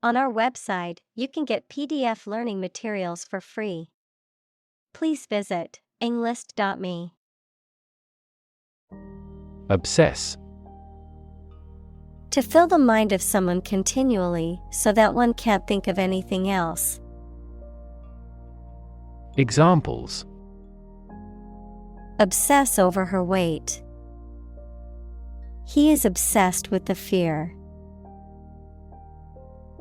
On our website, you can get PDF learning materials for free. Please visit englist.me. Obsess. To fill the mind of someone continually so that one can't think of anything else. Examples: Obsess over her weight. He is obsessed with the fear.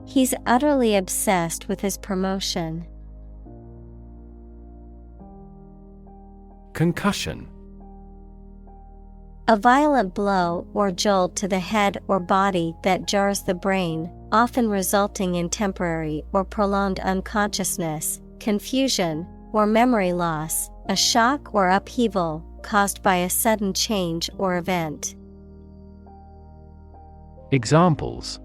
He's utterly obsessed with his promotion. Concussion. A violent blow or jolt to the head or body that jars the brain, often resulting in temporary or prolonged unconsciousness, confusion, or memory loss, a shock or upheaval caused by a sudden change or event. Examples: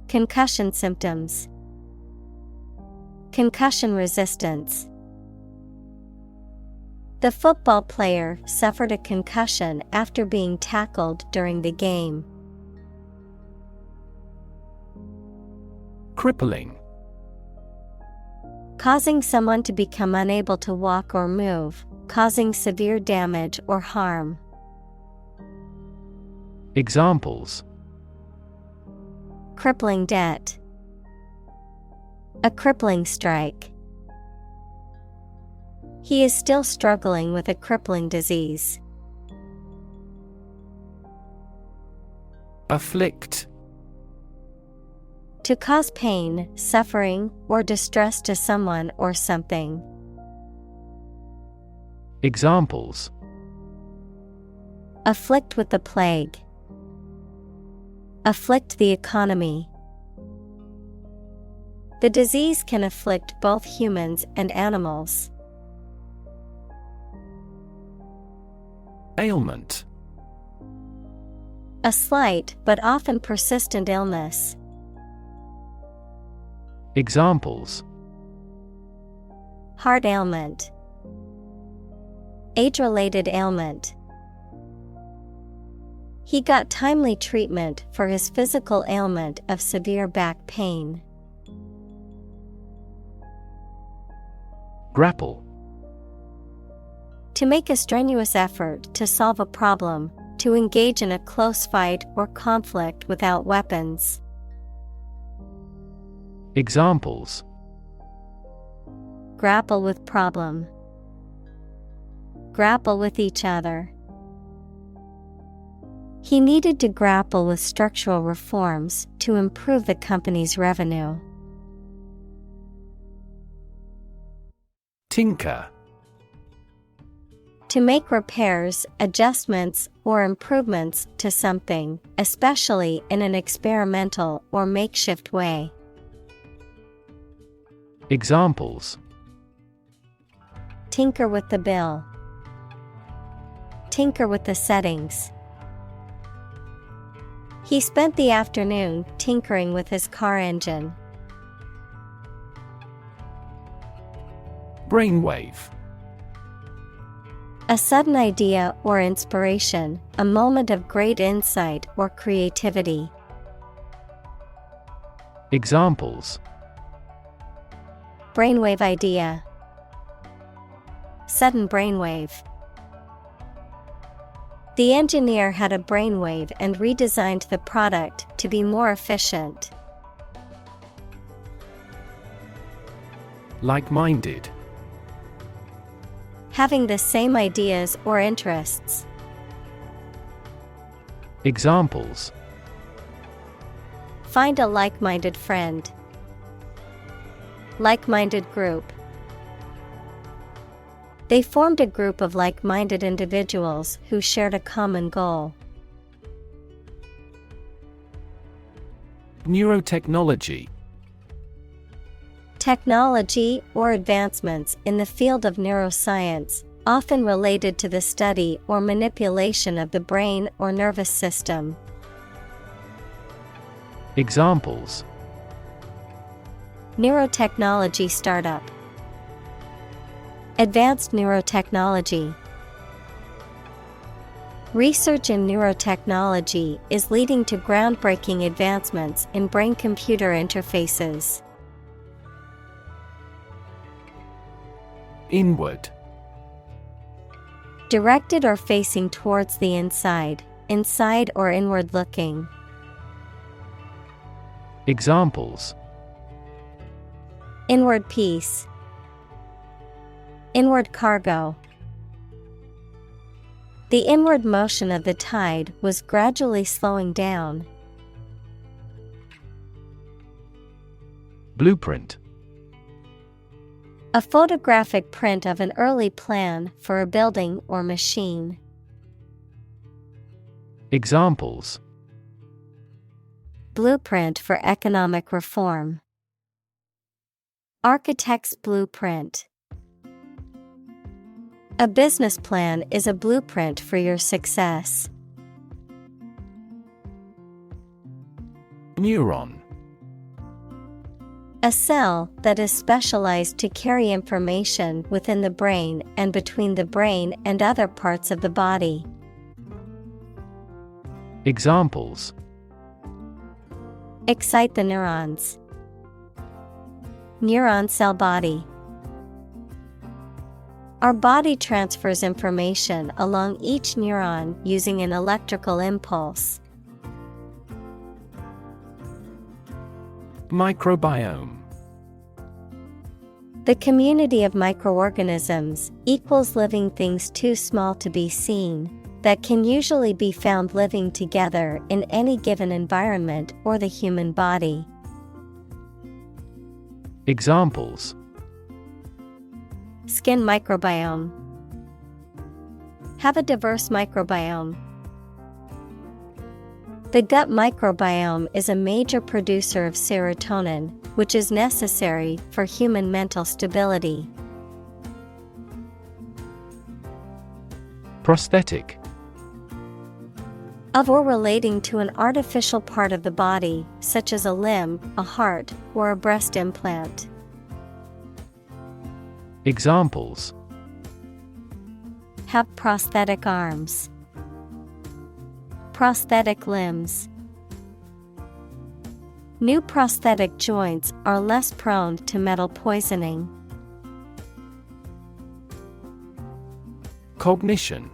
Concussion symptoms. Concussion resistance. The football player suffered a concussion after being tackled during the game. Crippling. Causing someone to become unable to walk or move, causing severe damage or harm. Examples: Crippling debt. A crippling strike. He is still struggling with a crippling disease. Afflict. To cause pain, suffering, or distress to someone or something. Examples: Afflict with the plague. Afflict the economy. The disease can afflict both humans and animals. Ailment. A slight but often persistent illness. Examples: Heart ailment. Age-related ailment. He got timely treatment for his physical ailment of severe back pain. Grapple. To make a strenuous effort to solve a problem, to engage in a close fight or conflict without weapons. Examples: Grapple with problem. Grapple with each other. He needed to grapple with structural reforms to improve the company's revenue. Tinker. To make repairs, adjustments, or improvements to something, especially in an experimental or makeshift way. Examples: Tinker with the bill. Tinker with the settings. He spent the afternoon tinkering with his car engine. Brainwave. A sudden idea or inspiration, a moment of great insight or creativity. Examples: Brainwave idea. Sudden brainwave. The engineer had a brainwave and redesigned the product to be more efficient. Like-minded. Having the same ideas or interests. Examples: Find a like-minded friend. Like-minded group. They formed a group of like-minded individuals who shared a common goal. Neurotechnology. Technology or advancements in the field of neuroscience, often related to the study or manipulation of the brain or nervous system. Examples: Neurotechnology startup. Advanced neurotechnology. Research in neurotechnology is leading to groundbreaking advancements in brain-computer interfaces. Inward. Directed or facing towards the inside, inside or inward looking. Examples: Inward peace. Inward cargo. The inward motion of the tide was gradually slowing down. Blueprint. A photographic print of an early plan for a building or machine. Examples: Blueprint for economic reform. Architect's blueprint. A business plan is a blueprint for your success. Neuron. A cell that is specialized to carry information within the brain and between the brain and other parts of the body. Examples: Excite the neurons. Neuron cell body. Our body transfers information along each neuron using an electrical impulse. Microbiome. The community of microorganisms equals living things too small to be seen, that can usually be found living together in any given environment or the human body. Examples: Skin microbiome. Have a diverse microbiome. The gut microbiome is a major producer of serotonin, which is necessary for human mental stability. Prosthetic. Of or relating to an artificial part of the body, such as a limb, a heart, or a breast implant. Examples: Have prosthetic arms. Prosthetic limbs. New prosthetic joints are less prone to metal poisoning. Cognition.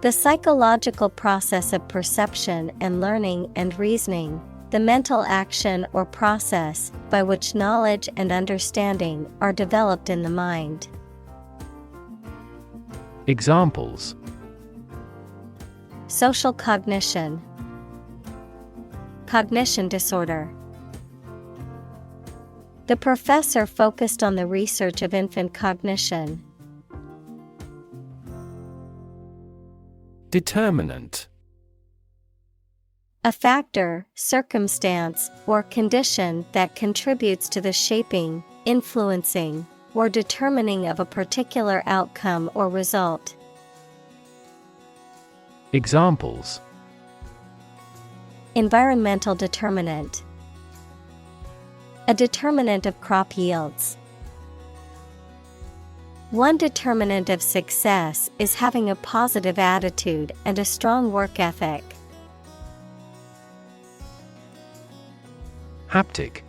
The psychological process of perception and learning and reasoning, the mental action or process by which knowledge and understanding are developed in the mind. Examples: Social cognition. Cognition disorder. The professor focused on the research of infant cognition. Determinant. A factor, circumstance, or condition that contributes to the shaping, influencing, or determining of a particular outcome or result. Examples: Environmental determinant. A determinant of crop yields. One determinant of success is having a positive attitude and a strong work ethic. Haptic.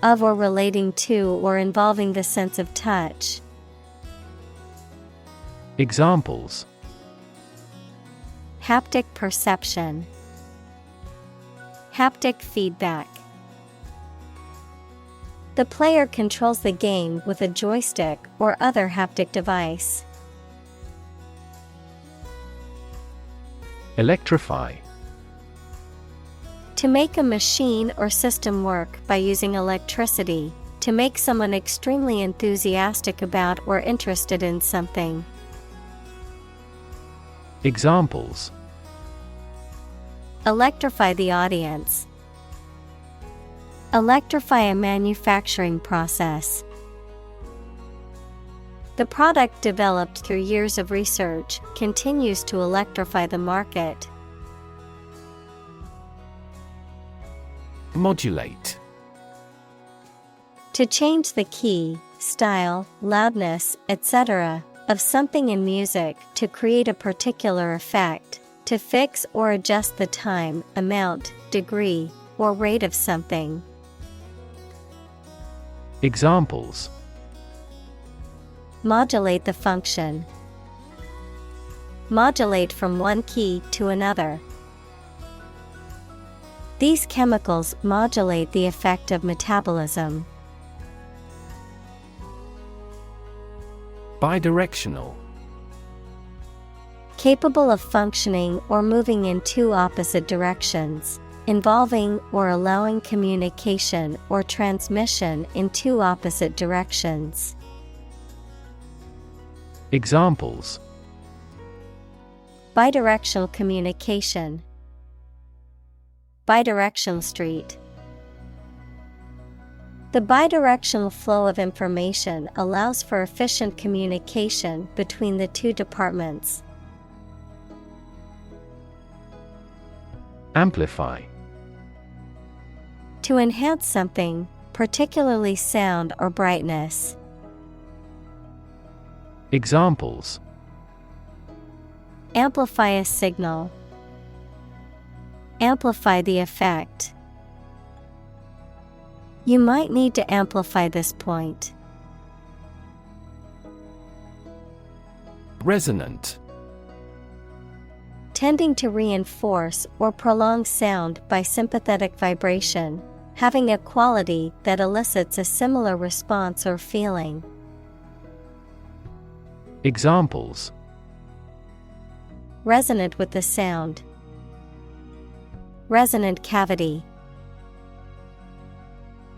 Of or relating to or involving the sense of touch. Examples: Haptic perception. Haptic feedback. The player controls the game with a joystick or other haptic device. Electrify. To make a machine or system work by using electricity, to make someone extremely enthusiastic about or interested in something. Examples: Electrify the audience. Electrify a manufacturing process. The product developed through years of research continues to electrify the market. Modulate. To change the key, style, loudness, etc., of something in music to create a particular effect, to fix or adjust the time, amount, degree, or rate of something. Examples: modulate the function, modulate from one key to another. These chemicals modulate the effect of metabolism. Bidirectional. Capable of functioning or moving in two opposite directions, involving or allowing communication or transmission in two opposite directions. Examples: bidirectional communication, bidirectional street. The bidirectional flow of information allows for efficient communication between the two departments. Amplify. To enhance something, particularly sound or brightness. Examples: amplify a signal, amplify the effect. You might need to amplify this point. Resonant. Tending to reinforce or prolong sound by sympathetic vibration, having a quality that elicits a similar response or feeling. Examples: resonant with the sound, resonant cavity.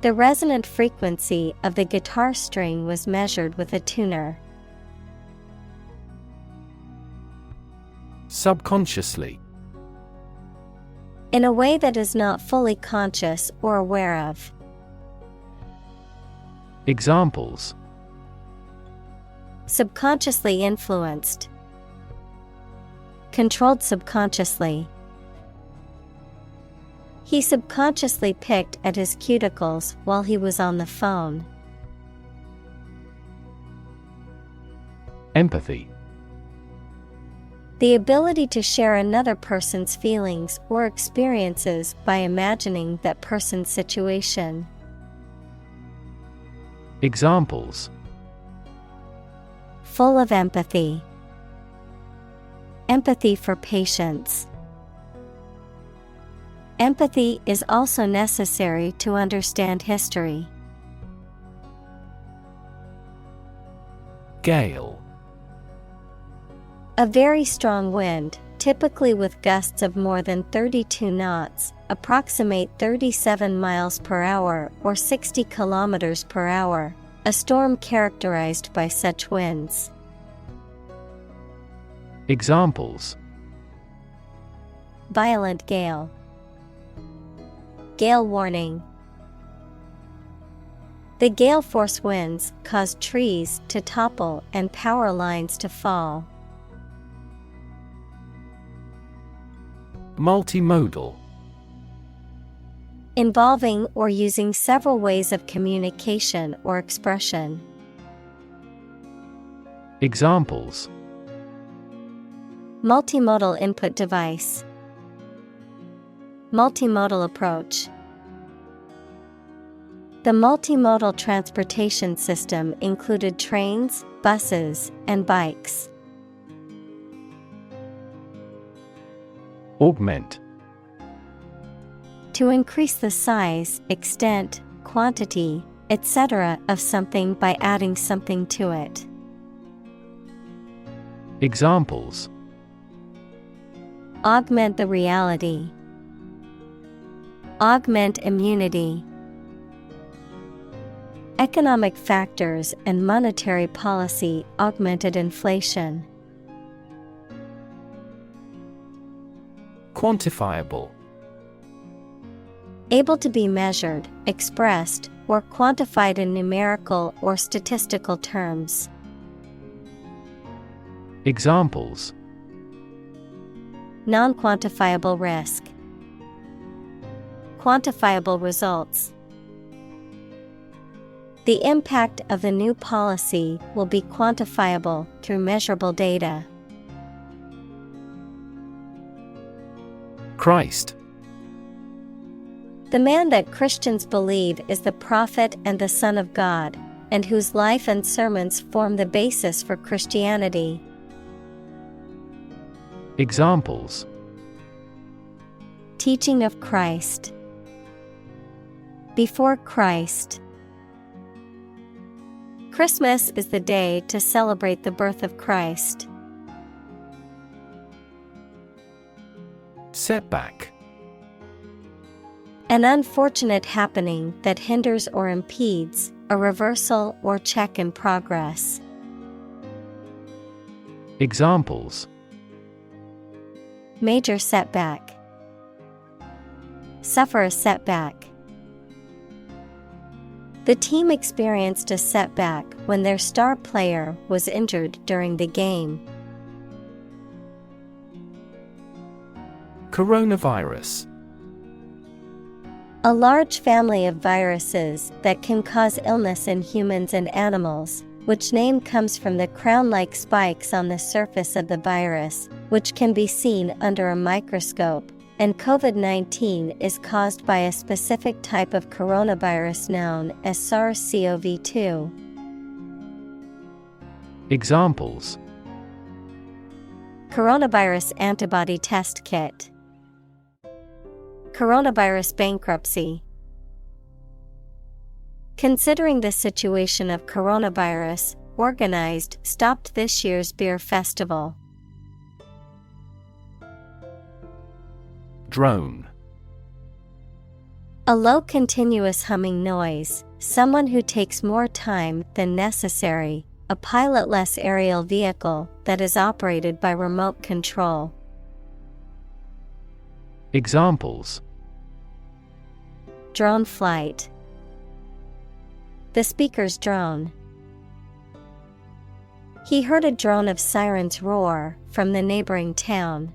The resonant frequency of the guitar string was measured with a tuner. Subconsciously. In a way that is not fully conscious or aware of. Examples: subconsciously influenced, controlled subconsciously. He subconsciously picked at his cuticles while he was on the phone. Empathy. The ability to share another person's feelings or experiences by imagining that person's situation. Examples: full of empathy, empathy for patients. Empathy is also necessary to understand history. Gale. A very strong wind, typically with gusts of more than 32 knots, approximate 37 miles per hour or 60 kilometers per hour, a storm characterized by such winds. Examples: violent gale, gale warning. The gale force winds caused trees to topple and power lines to fall. Multimodal. Involving or using several ways of communication or expression. Examples: multimodal input device, multimodal approach. The multimodal transportation system included trains, buses, and bikes. Augment. To increase the size, extent, quantity, etc. of something by adding something to it. Examples: augment the reality, augment immunity. Economic factors and monetary policy augmented inflation. Quantifiable. Able to be measured, expressed, or quantified in numerical or statistical terms. Examples: non-quantifiable risk, quantifiable results. The impact of the new policy will be quantifiable through measurable data. Christ. The man that Christians believe is the prophet and the Son of God, and whose life and sermons form the basis for Christianity. Examples: Teaching of Christ. Before Christ. Christmas is the day to celebrate the birth of Christ. Setback. An unfortunate happening that hinders or impedes a reversal or check in progress. Examples: Major setback. Suffer a setback. The team experienced a setback when their star player was injured during the game. Coronavirus. A large family of viruses that can cause illness in humans and animals, which name comes from the crown-like spikes on the surface of the virus, which can be seen under a microscope, and COVID-19 is caused by a specific type of coronavirus known as SARS-CoV-2. Examples: Coronavirus antibody test kit. Coronavirus bankruptcy. Considering the situation of coronavirus, organized stopped this year's beer festival. Drone. A low continuous humming noise, someone who takes more time than necessary, a pilotless aerial vehicle that is operated by remote control. Examples: Drone flight. The speaker's drone. He heard a drone of sirens roar from the neighboring town.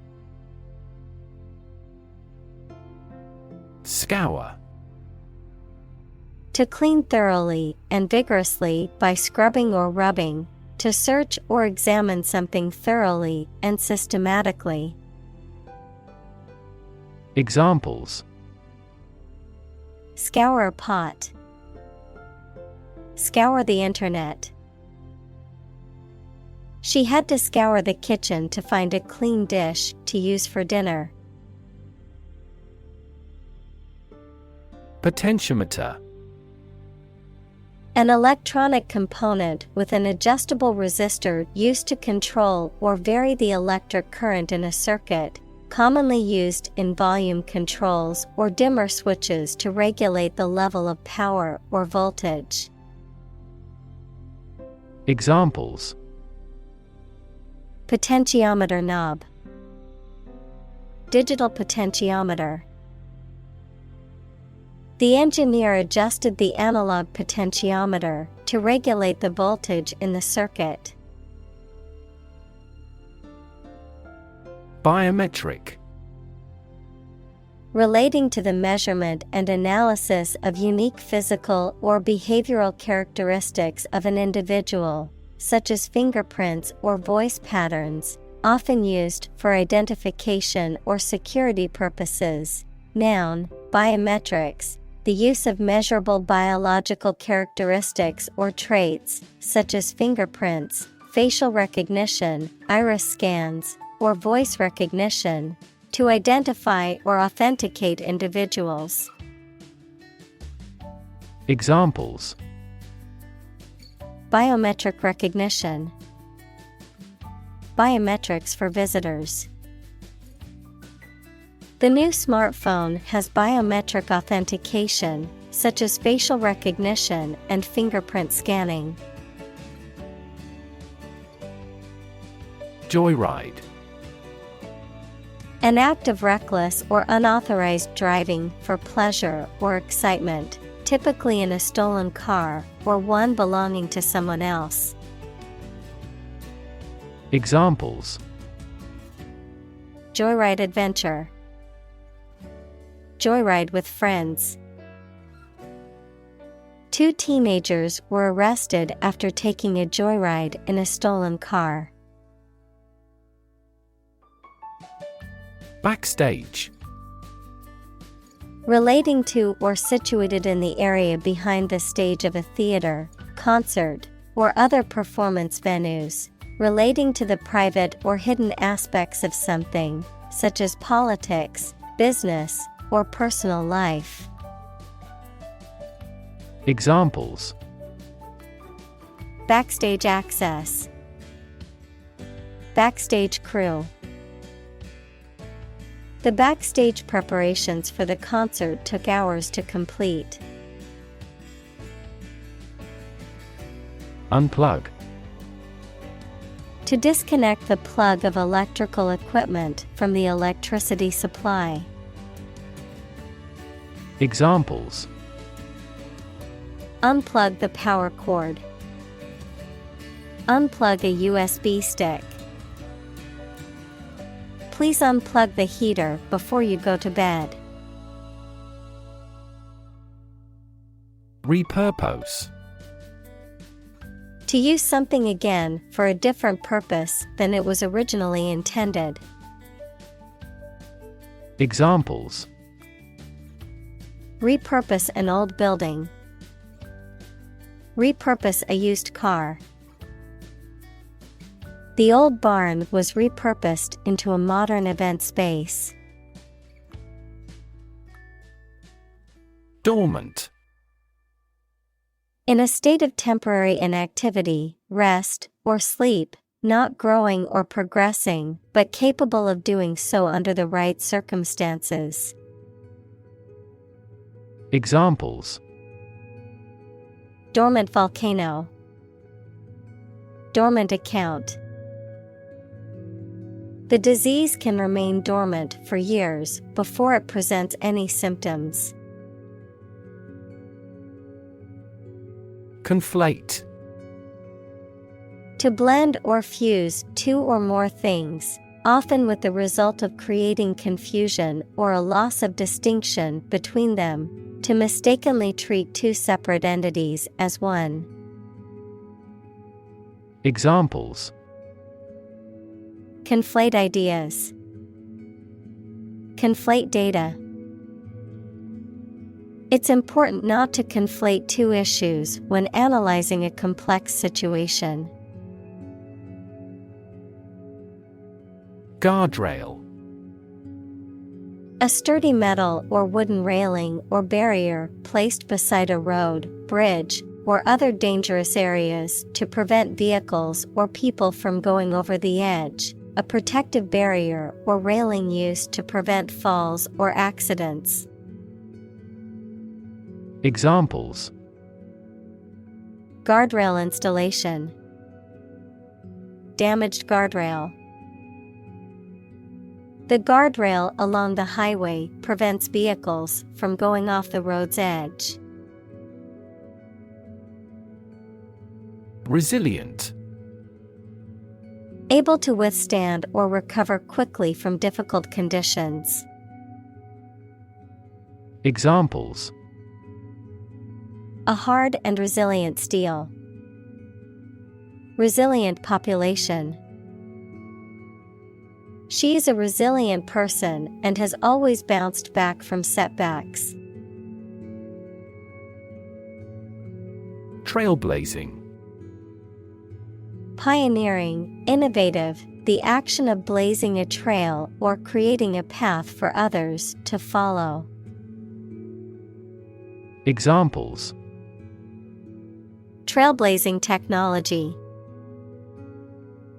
Scour. To clean thoroughly and vigorously by scrubbing or rubbing, to search or examine something thoroughly and systematically. Examples: Scour a pot. Scour the internet. She had to scour the kitchen to find a clean dish to use for dinner. Potentiometer. An electronic component with an adjustable resistor used to control or vary the electric current in a circuit, commonly used in volume controls or dimmer switches to regulate the level of power or voltage. Examples: Potentiometer knob. Digital potentiometer. The engineer adjusted the analog potentiometer to regulate the voltage in the circuit. Biometric. Relating to the measurement and analysis of unique physical or behavioral characteristics of an individual, such as fingerprints or voice patterns, often used for identification or security purposes. Noun, biometrics. The use of measurable biological characteristics or traits, such as fingerprints, facial recognition, iris scans, or voice recognition, to identify or authenticate individuals. Examples: Biometric recognition. Biometrics for visitors. The new smartphone has biometric authentication, such as facial recognition and fingerprint scanning. Joyride. An act of reckless or unauthorized driving for pleasure or excitement, typically in a stolen car or one belonging to someone else. Examples: Joyride adventure. Joyride with friends. Two teenagers were arrested after taking a joyride in a stolen car. Backstage. Relating to or situated in the area behind the stage of a theater, concert, or other performance venues. Relating to the private or hidden aspects of something, such as politics, business, or personal life. Examples: backstage access, backstage crew. The backstage preparations for the concert took hours to complete. Unplug. To disconnect the plug of electrical equipment from the electricity supply. Examples: unplug the power cord, unplug a USB stick. Please unplug the heater before you go to bed. Repurpose. To use something again for a different purpose than it was originally intended. Examples: repurpose an old building, repurpose a used car. The old barn was repurposed into a modern event space. Dormant. In a state of temporary inactivity, rest, or sleep, not growing or progressing, but capable of doing so under the right circumstances. Examples: dormant volcano, dormant account. The disease can remain dormant for years before it presents any symptoms. Conflate. To blend or fuse two or more things, often with the result of creating confusion or a loss of distinction between them, to mistakenly treat two separate entities as one. Examples: conflate ideas, conflate data. It's important not to conflate two issues when analyzing a complex situation. Guardrail. A sturdy metal or wooden railing or barrier placed beside a road, bridge, or other dangerous areas to prevent vehicles or people from going over the edge. A protective barrier or railing used to prevent falls or accidents. Examples: guardrail installation, damaged guardrail. The guardrail along the highway prevents vehicles from going off the road's edge. Resilient. Able to withstand or recover quickly from difficult conditions. Examples: a hard and resilient steel. Resilient population. She is a resilient person and has always bounced back from setbacks. Trailblazing. Pioneering, innovative, the action of blazing a trail or creating a path for others to follow. Examples: trailblazing technology,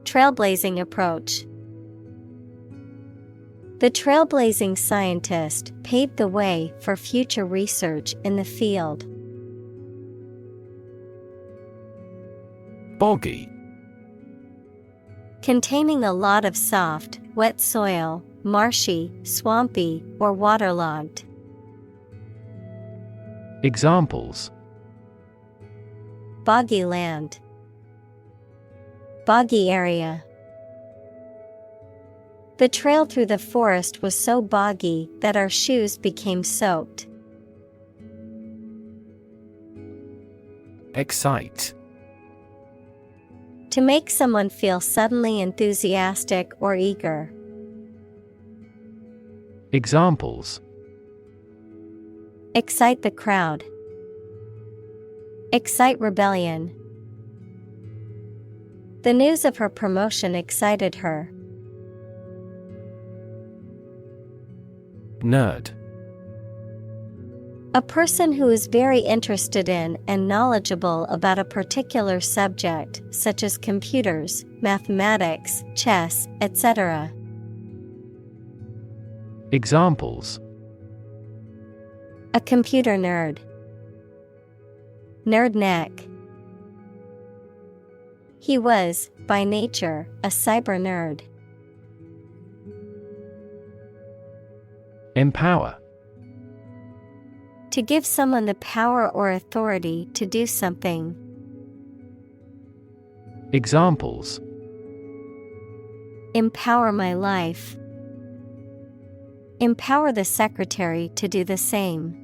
trailblazing approach. The trailblazing scientist paved the way for future research in the field. Boggy. Containing a lot of soft, wet soil, marshy, swampy, or waterlogged. Examples: boggy land, boggy area. The trail through the forest was so boggy that our shoes became soaked. Excite. To make someone feel suddenly enthusiastic or eager. Examples: Excite the crowd. Excite rebellion. The news of her promotion excited her. Nerd. A person who is very interested in and knowledgeable about a particular subject, such as computers, mathematics, chess, etc. Examples: A computer nerd. Nerd neck. He was, by nature, a cyber nerd. Empower. To give someone the power or authority to do something. Examples: Empower my life. Empower the secretary to do the same.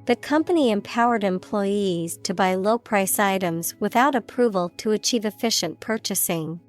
The company empowered employees to buy low-price items without approval to achieve efficient purchasing.